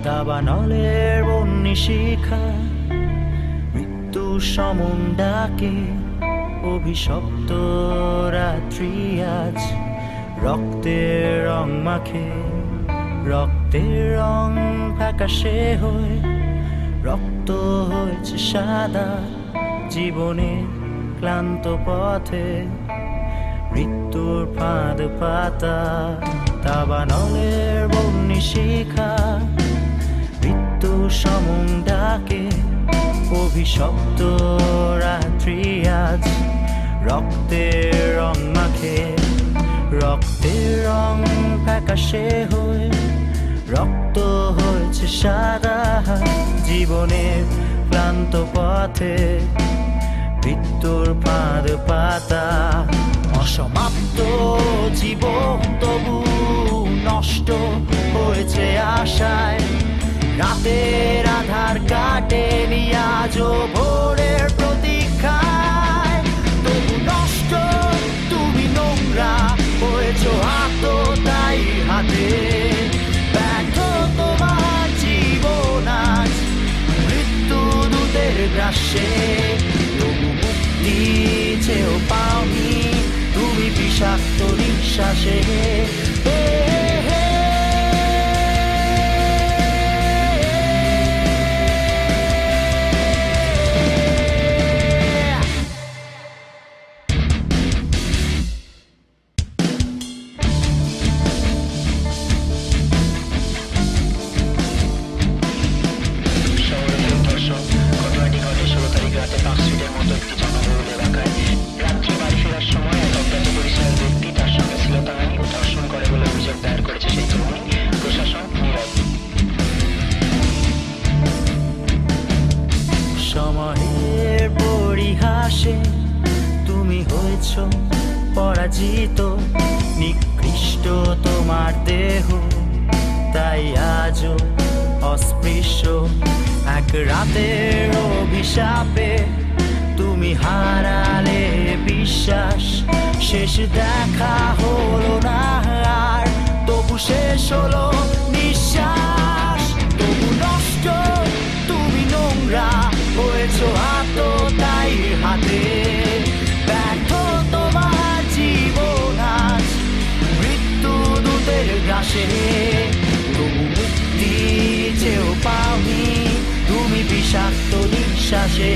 দাবানলের বন্যি শিখা মৃত্যু সমন ডাকে অভিশপ্ত রাত্রি আজ রক্তের রং মাখে রক্তের রং ফ্যাকাশে হয়ে রক্ত হয়েছে সাদা জীবনের ক্লান্ত পথে মৃত্যুর ফাঁদ পাতা দাবানলের বন্যি শিখা মৃত্যু সমন ডাকে অভিশপ্ত রাত্রি আজ রক্তের রং মাখে রক্তের রং ফ্যাকাশে হয়ে রক্ত হয়েছে সাদা জীবনের ক্লান্ত পথে মৃত্যুর ফাঁদ পাতা অসমাপ্ত জীবন তবু নষ্ট হয়েছে আশায় রাতের আধার কাটেনি আজও ভোরের প্রতীক্ষায় তবু নষ্ট তুমি নোংরা হয়েছ হাত তাই হাতে ব্যর্থ তোমার জীবন আজ মৃত্যু দূতের গ্রাসে তবু মুক্তি চেয়েও পাওনি তুমি বিষাক্ত নিঃশ্বাসে সময়ের পরিহাসে তুমি হয়েছ পরাজিত নিকৃষ্ট তোমার দেহ তাই আজও অস্পৃশ্য এক রাতের অভিশাপে তুমি হারালে বিশ্বাস শেষ দেখা হলো না আর তবু শেষ হলো নিঃশ্বাস তবু নষ্ট তুমি নোংরা হয়েছ হাত তাই হাতে ব্যর্থ তোমার জীবন আজ মৃত্যু দূতের গ্রাসে তবু মুক্তি চেয়েও পাওনি তুমি বিষাক্ত নিঃশ্বাসে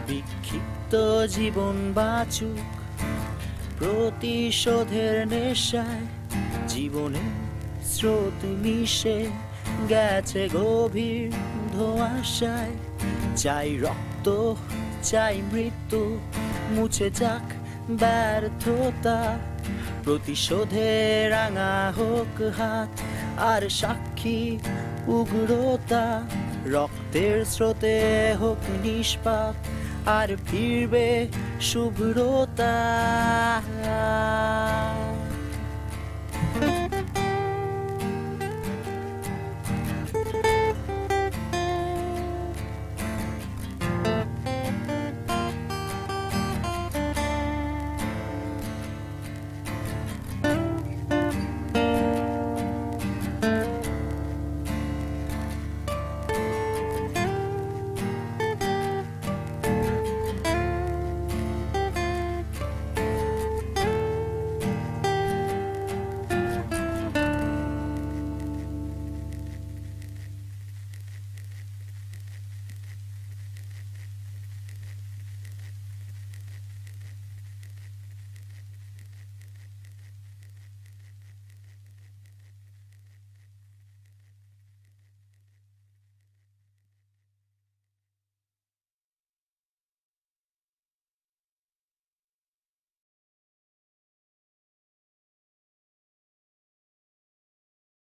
বিক্ষিপ্ত জীবন বাঁচুক প্রতিশোধের নেশায় জীবনে স্রোত মিশে গেছে গভীর ধোঁয়াশায় চাই রক্ত চাই মৃত্যু মুছে যাক ব্যর্থতা প্রতিশোধে রাঙা হোক হাত আর সাক্ষী উগ্রতা রক্তের স্রোতে হোক নিষ্পাপ আর ফিরবে শুভ্রতা